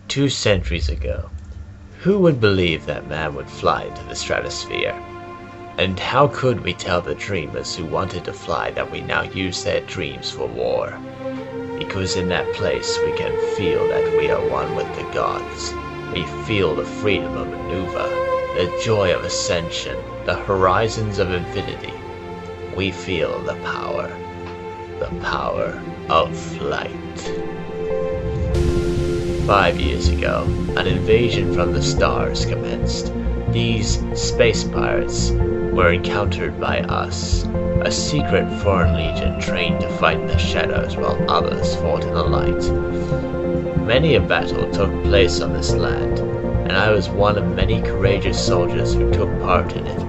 2 centuries ago, who would believe that man would fly into the stratosphere? And how could we tell the dreamers who wanted to fly that we now use their dreams for war? Because in that place we can feel that we are one with the gods. We feel the freedom of maneuver, the joy of ascension, the horizons of infinity. We feel the power of flight. 5 years ago, an invasion from the stars commenced. These space pirates were encountered by us, a secret foreign legion trained to fight in the shadows while others fought in the light. Many a battle took place on this land, and I was one of many courageous soldiers who took part in it.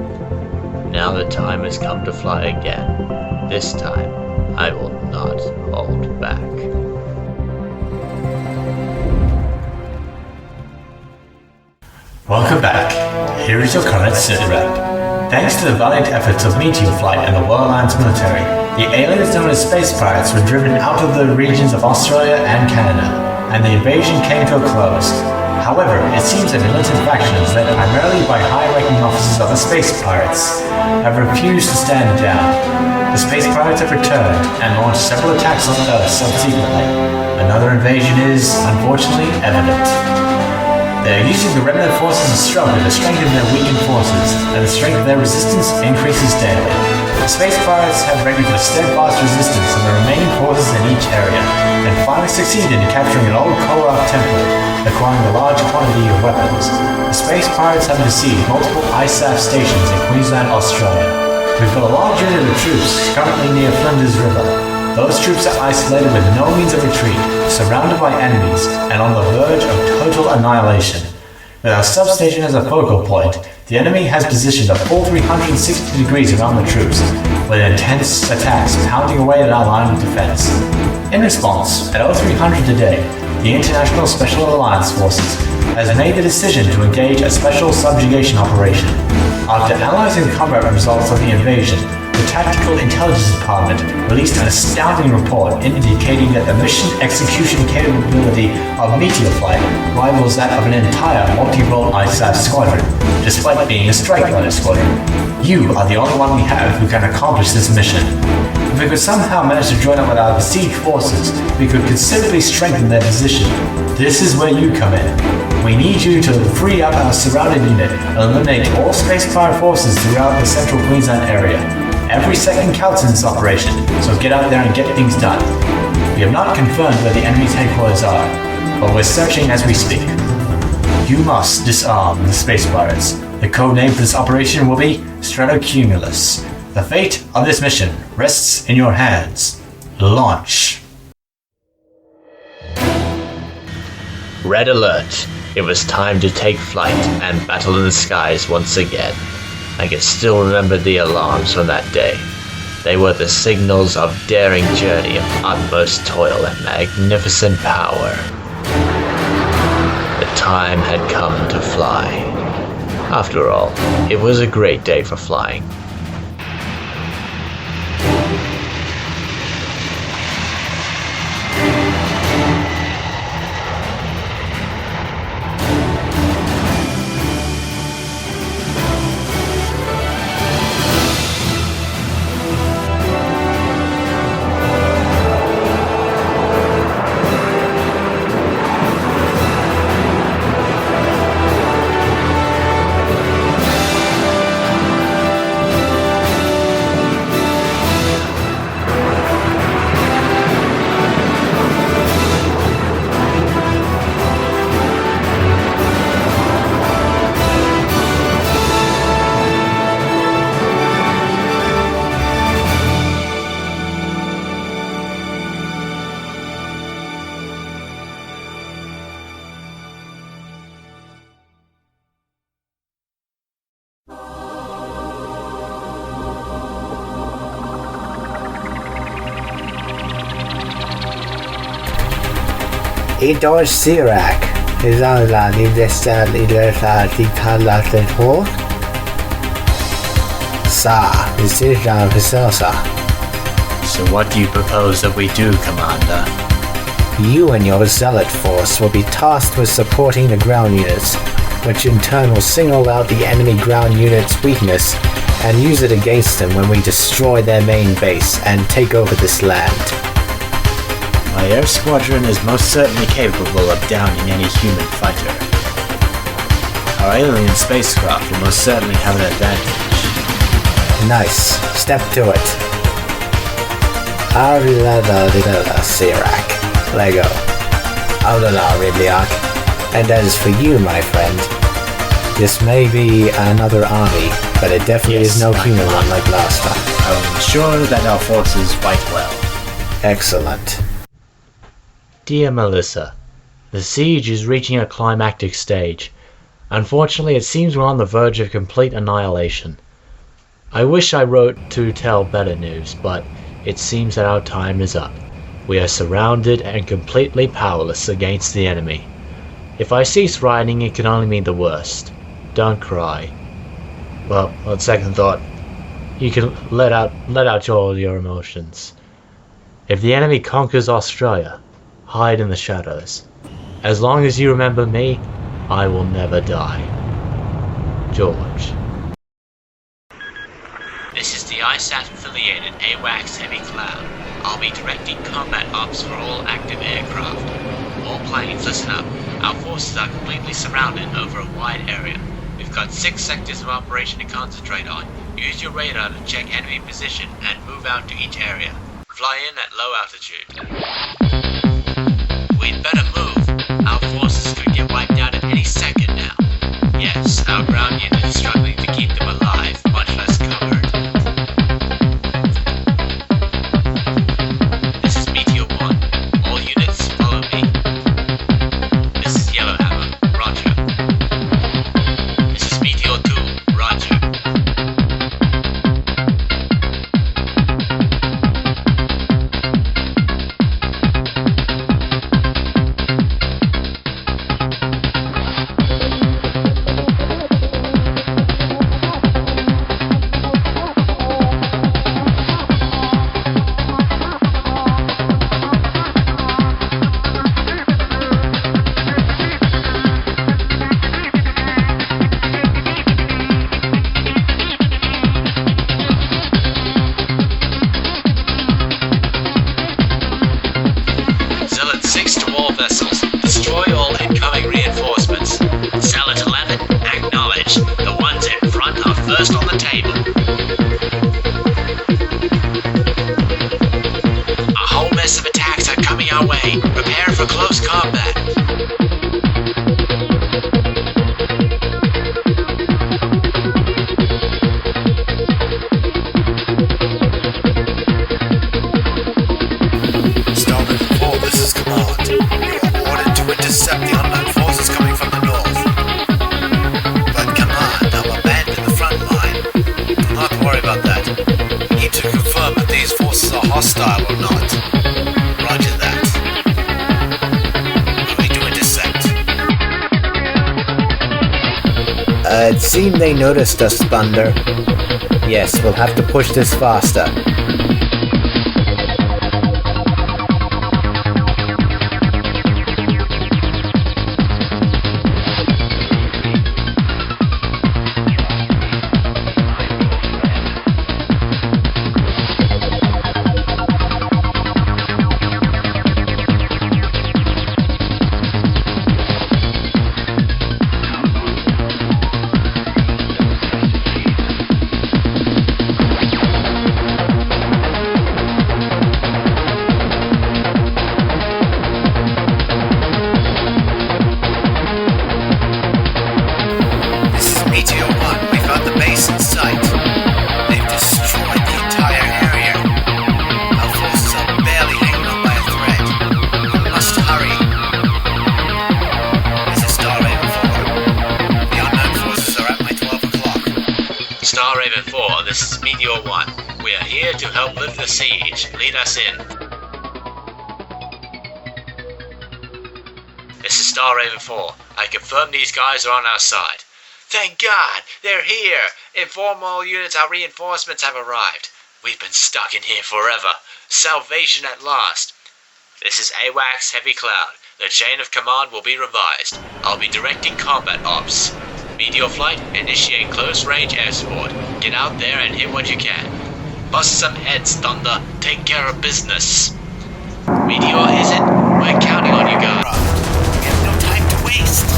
Now the time has come to fly again. This time, I will not hold back. Welcome back. Here is your current sitrep. Thanks to the valiant efforts of Meteor Flight and the Worldlands military, the aliens known as space pirates were driven out of the regions of Australia and Canada, and the invasion came to a close. However, it seems that militant factions led primarily by high-ranking officers of the space pirates have refused to stand down. The space pirates have returned and launched several attacks on Earth subsequently. Another invasion is, unfortunately, evident. They are using the remnant forces of struggle to strengthen their weakened forces, and the strength of their resistance increases daily. The space pirates have rendered a steadfast resistance of the remaining forces in each area, and finally succeeded in capturing an old Kooroorinya temple, acquiring a large quantity of weapons. The space pirates have besieged multiple ISAF stations in Queensland, Australia. We've got a large unit of troops currently near Flinders River. Those troops are isolated with no means of retreat, surrounded by enemies, and on the verge of total annihilation. With our substation as a focal point, the enemy has positioned a full 360 degrees around the troops, with intense attacks pounding away at our line of defense. In response, at 0300 today, the International Special Alliance Forces has made the decision to engage a special subjugation operation. After analyzing the combat results of the invasion, the Tactical Intelligence Department released an astounding report indicating that the mission execution capability of Meteor Flight rivals that of an entire multi-role ISAF squadron, despite being a strike fighter squadron. You are the only one we have who can accomplish this mission. If we could somehow manage to join up with our besieged forces, we could considerably strengthen their position. This is where you come in. We need you to free up our surrounded unit and eliminate all space pirate forces throughout the central Queensland area. Every second counts in this operation, so get out there and get things done. We have not confirmed where the enemy's headquarters are, but we're searching as we speak. You must disarm the space pirates. The code name for this operation will be Stratocumulus. The fate of this mission rests in your hands. Launch. Red alert! It was time to take flight and battle in the skies once again. I can still remember the alarms from that day. They were the signals of daring journey of utmost toil and magnificent power. The time had come to fly. After all, it was a great day for flying. Idag Sirac is alla i dessa lilla digitala tåg. Sa, is it So what do you propose that we do, Commander? You and your zealot force will be tasked with supporting the ground units, which in turn will single out the enemy ground unit's weakness and use it against them when we destroy their main base and take over this land. My air squadron is most certainly capable of downing any human fighter. Our alien spacecraft will most certainly have an advantage. Nice. Step to it. Sirak. Lego. Audala Ribliak. And as for you, my friend, this may be another army, but it definitely is no human one like last time. I will ensure that our forces fight well. Excellent. Dear Melissa, the siege is reaching a climactic stage. Unfortunately, it seems we're on the verge of complete annihilation. I wish I wrote to tell better news, but it seems that our time is up. We are surrounded and completely powerless against the enemy. If I cease writing, it can only mean the worst. Don't cry. Well, on second thought, you can let out all your emotions. If the enemy conquers Australia, hide in the shadows. As long as you remember me, I will never die. George. This is the ISAT-affiliated AWACS Heavy Cloud. I'll be directing combat ops for all active aircraft. All planes, listen up. Our forces are completely surrounded over a wide area. We've got 6 sectors of operation to concentrate on. Use your radar to check enemy position and move out to each area. Fly in at low altitude. We'd better move. Our forces could get wiped out at any second now. Yes, our ground unit is struggling to keep them alive, much less covered. This is Meteor 1. All units follow me. This is Yellowhammer. Roger. This is Meteor 2. Roger. Prepare for close combat. Starboard 4, this is command. You are ordered to intercept the unknown forces coming from the north. But command, I'll abandon the front line. Do not worry about that. We need to confirm if these forces are hostile or not. Roger that. It seemed they noticed us, Thunder. Yes, we'll have to push this faster. This is Meteor 1. We are here to help lift the siege. Lead us in. This is Star Raven 4. I confirm these guys are on our side. Thank God! They're here! Inform all units our reinforcements have arrived. We've been stuck in here forever. Salvation at last. This is AWACS Heavy Cloud. The chain of command will be revised. I'll be directing combat ops. Meteor flight, initiate close-range air support. Get out there and hit what you can. Bust some heads, Thunder. Take care of business. Meteor, is it? We're counting on you guys. We have no time to waste.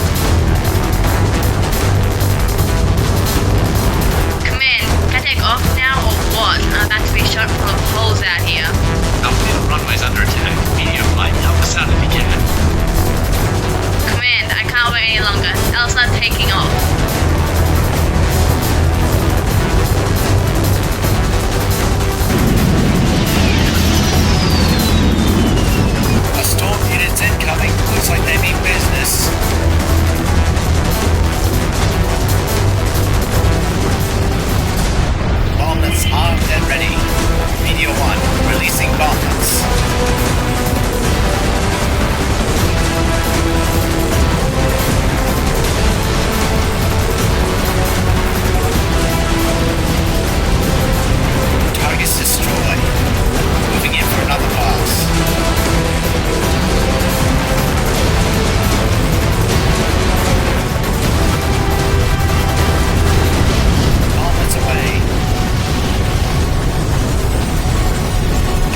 Command, can I take off now or what? I'm about to be shot full of holes out here. Outfield runway's under attack. Meteor flight, help us out if you can. Command, I can't wait any longer. I'll start taking off. A storm unit's incoming. Looks like they mean business. Bomblets armed and ready. Meteor 1, releasing bomblets. Targets destroyed. Moving in for another pass. Bomblets away.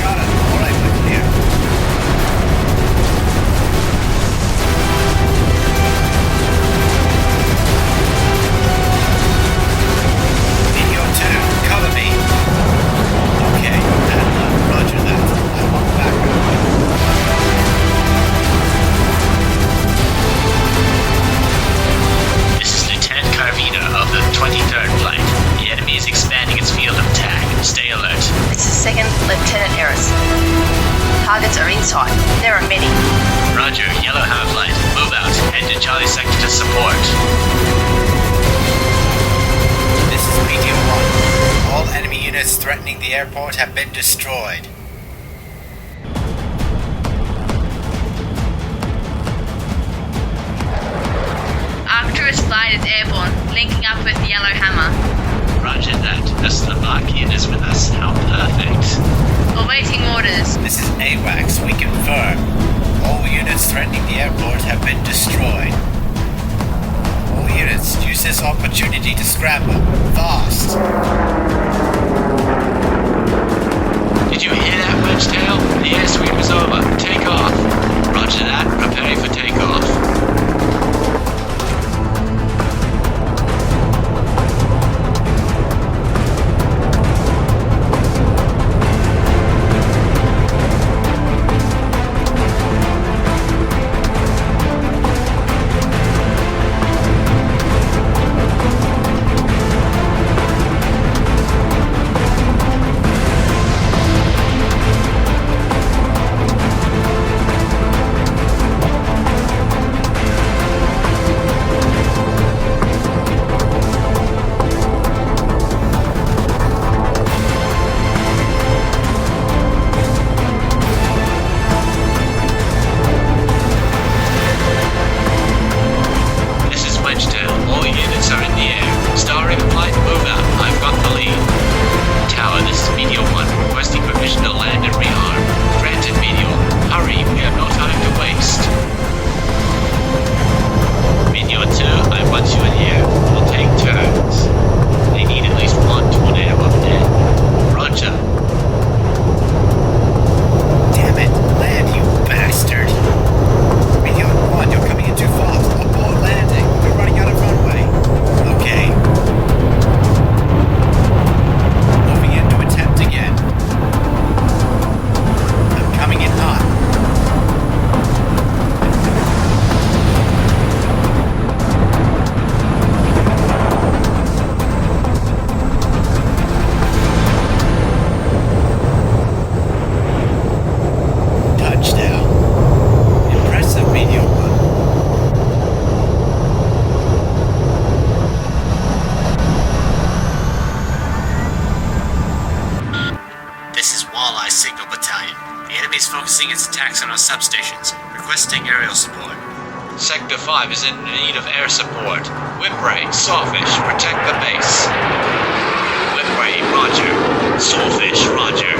Got it. All right, we're clear. Meteor 2, cover me. Okay, roger that. I want backup. This is Lieutenant Carvina of the 23rd Flight. The enemy is expanding its field of attack. Stay alert. This is Second Lieutenant Eris. Targets are inside. There are many. Roger, Yellow Hammer Flight. Move out. Head to Charlie Sector to support. This is Meteor 1. All enemy units threatening the airport have been destroyed. Arcturus flight is airborne, linking up with the Yellow Hammer. Roger that. The Slovakian is with us. How perfect. Awaiting orders. This is AWACS. We confirm. All units threatening the airport have been destroyed. All units, use this opportunity to scramble. Fast. Did you hear that, Wedgetail? The airsweep is over. Take off. Roger that. Preparing for takeoff. is focusing its attacks on our substations, requesting aerial support. Sector 5 is in need of air support. Whipray, Sawfish, protect the base. Whipray, roger. Sawfish, roger.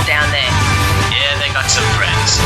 people down there. Yeah, they got some friends.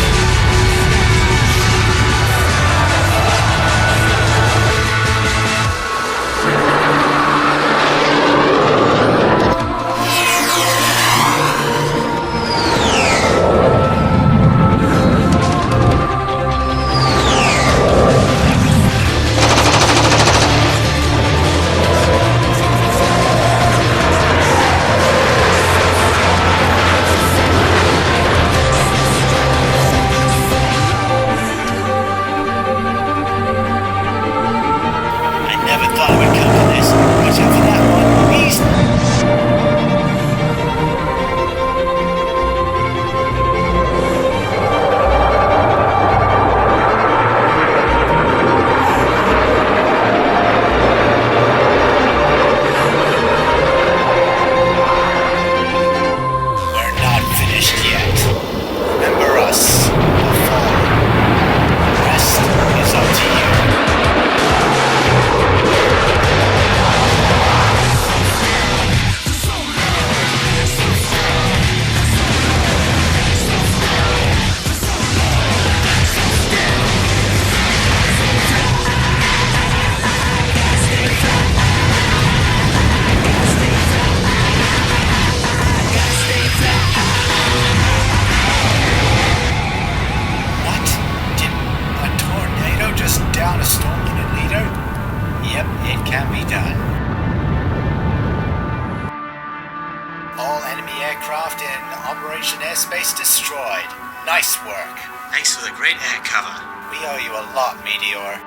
aircraft in Operation Airspace destroyed. Nice work. Thanks for the great air cover. We owe you a lot, Meteor.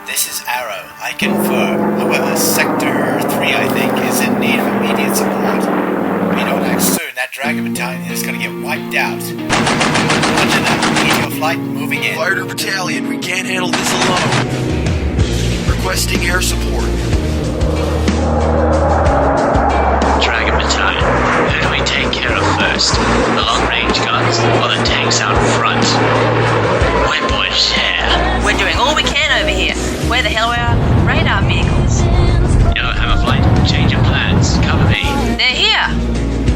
This is Arrow. I confirm. However, Sector 3, I think, is in need of immediate support. If we don't act soon, that Dragon Battalion is going to get wiped out. Roger that. Meteor flight moving in. Fighter Battalion, we can't handle this alone. Requesting air support. Dragon Battalion, who do we take care of first? The long-range guns or the tanks out front? White boy share. We're doing all we can over here. Where the hell are our radar vehicles? Yellow Hammer Flight, change of plans. Cover me. They're here.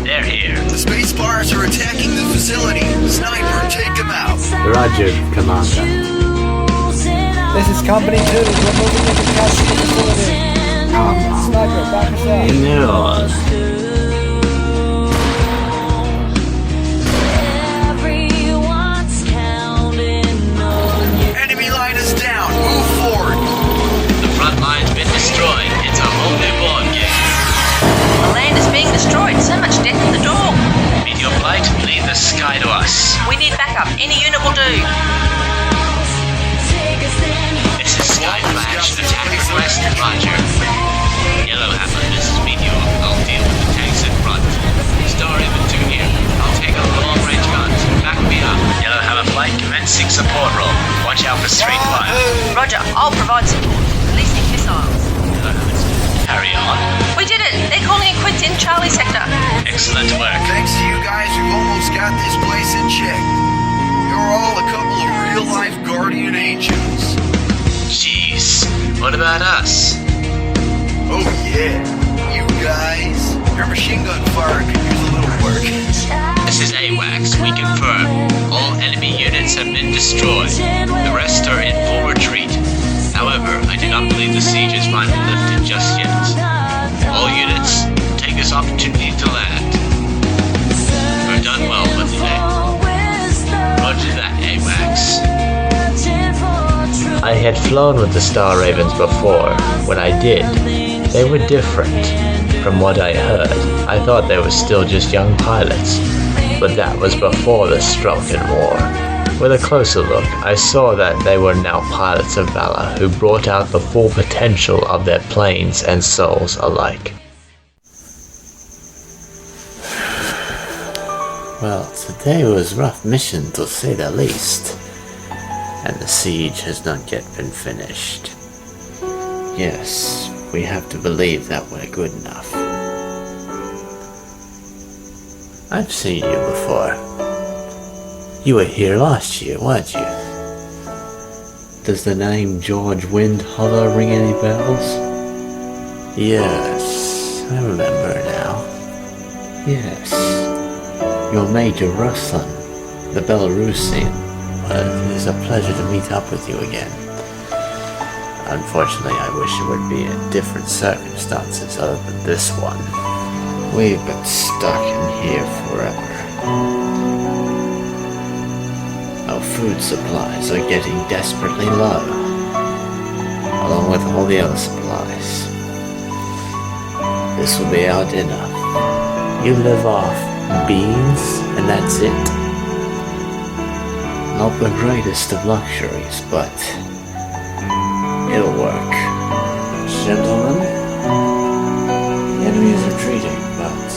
They're here. The space pirates are attacking the facility. Sniper, take them out. Roger, Commander. This is Company 2. We're moving into custody facility. Sniper, back us up. No. Enemy line is down. Move forward. The front line's been destroyed. It's a whole new ball game. The land is being destroyed. So much death in the door. Meteor Flight, leave the sky to us. We need backup. Any unit will do. This is Sky Flash. Attack request, Roger. Yellow Hammer, this is Meteor. I'll deal with the tanks in front. Star Raven 2 here. I'll take out the long-range guns. Back me up. Yellow Hammer Flight, commencing support roll. Watch out for straight fire. Roger, I'll provide support. Releasing missiles. Yellow Hammer, carry on. We did it. They're calling it quits in Charlie sector. Excellent work. Thanks to you guys, we've almost got this place in check. You're all a couple of real-life guardian angels. Jeez, what about us? Oh yeah, you guys. Your machine gun fire could use a little work. This is AWACS. We confirm. All enemy units have been destroyed. The rest are in full retreat. However, I do not believe the siege is finally lifted just yet. All units, take this opportunity to land. We've done well for today. Roger that, AWACS. I had flown with the Star Ravens before. When I did, they were different. From what I heard, I thought they were still just young pilots, but that was before the Stratocumulus War. With a closer look, I saw that they were now pilots of valor who brought out the full potential of their planes and souls alike. Well, today was a rough mission to say the least, and the siege has not yet been finished. Yes, we have to believe that we're good enough. I've seen you before. You were here last year, weren't you? Does the name George Windholler ring any bells? Yes, I remember now. Yes. your Major Ruslan, the Belarusian. Well, it is a pleasure to meet up with you again. Unfortunately, I wish it would be in different circumstances other than this one. We've been stuck in here forever. Our food supplies are getting desperately low, along with all the other supplies. This will be our dinner. You live off beans, and that's it. Not the greatest of luxuries, but it'll work. Gentlemen, the enemy is retreating, but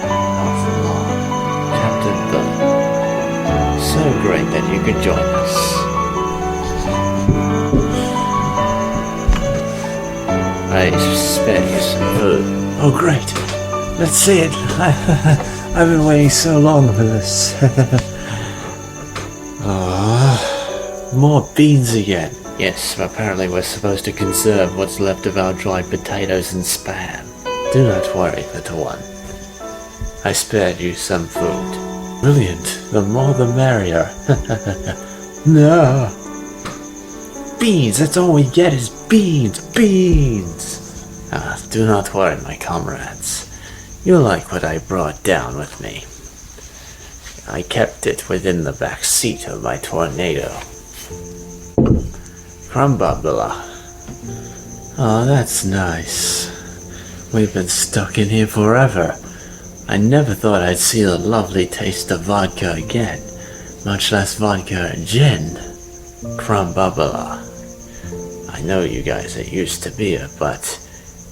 not for long. Captain Bill, so great that you could join us. I spare you some food. Oh, great. Let's see it. I've been waiting so long for this. More beans again. Yes, apparently we're supposed to conserve what's left of our dried potatoes and spam. Do not worry, little one. I spared you some food. Brilliant. The more the merrier. No. Beans, that's all we get is beans. Beans! Do not worry, my comrades. You'll like what I brought down with me. I kept it within the back seat of my tornado. Crumbabula. Oh, that's nice. We've been stuck in here forever. I never thought I'd see the lovely taste of vodka again, much less vodka and gin. Crumbabula. I know you guys are used to beer, but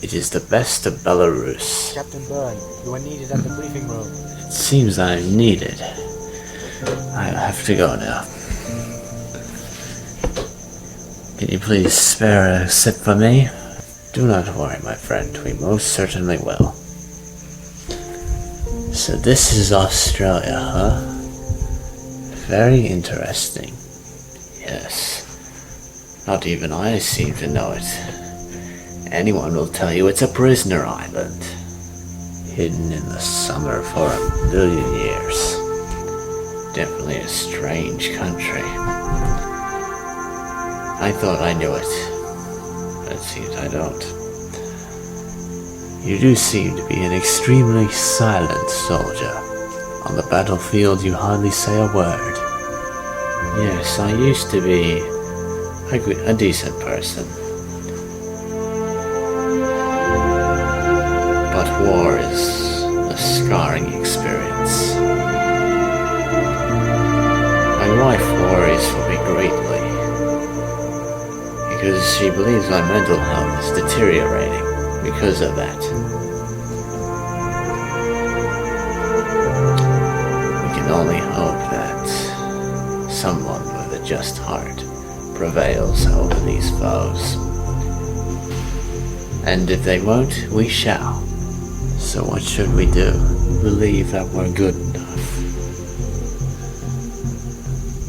it is the best of Belarus. Captain Byrne, you are needed at the briefing room. It seems I'm needed. I have to go now. Can you please spare a sip for me? Do not worry, my friend. We most certainly will. So this is Australia, huh? Very interesting. Yes. Not even I seem to know it. Anyone will tell you it's a prisoner island, hidden in the summer for 1 million years. Definitely a strange country. I thought I knew it, but it seems I don't. You do seem to be an extremely silent soldier. On the battlefield you hardly say a word. Yes, I used to be a decent person. But war is a scarring experience. My wife worries for me greatly, because she believes my mental health is deteriorating because of that. We can only hope that someone with a just heart prevails over these foes. And if they won't, we shall. So what should we do? Believe that we're good enough.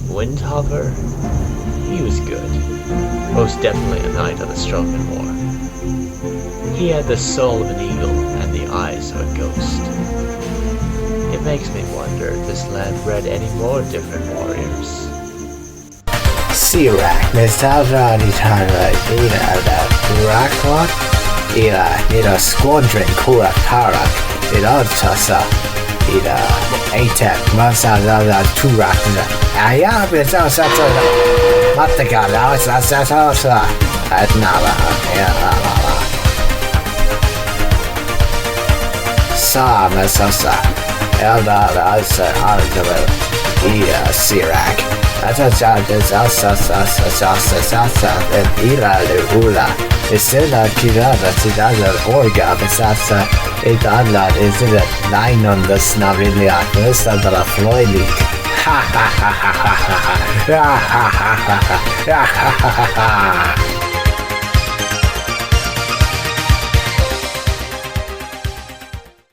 Windhover? He was good. Most definitely a knight of the Stroken War. He had the soul of an eagle and the eyes of a ghost. It makes me wonder if this land bred any more different warriors. Sirak, Mestava, Nitara, Ida, Durakwa, Ida, Nida Squadron, Kooroorinya, Ida Tasa, Ida, ATEC, Mansada, Turak, Aya, Bezasa, Matagala, Sasa, Adnala, Sa, Masasa, Elda, Alda, Ida, Sirak. Asa, and Ila Lula. Isela Kirada, Tidala, Orga, Besasa, Idala, is it 9 on the Snavilia, Nesta de la Floydi. Ha ha ha ha ha ha ha ha ha ha ha ha ha ha.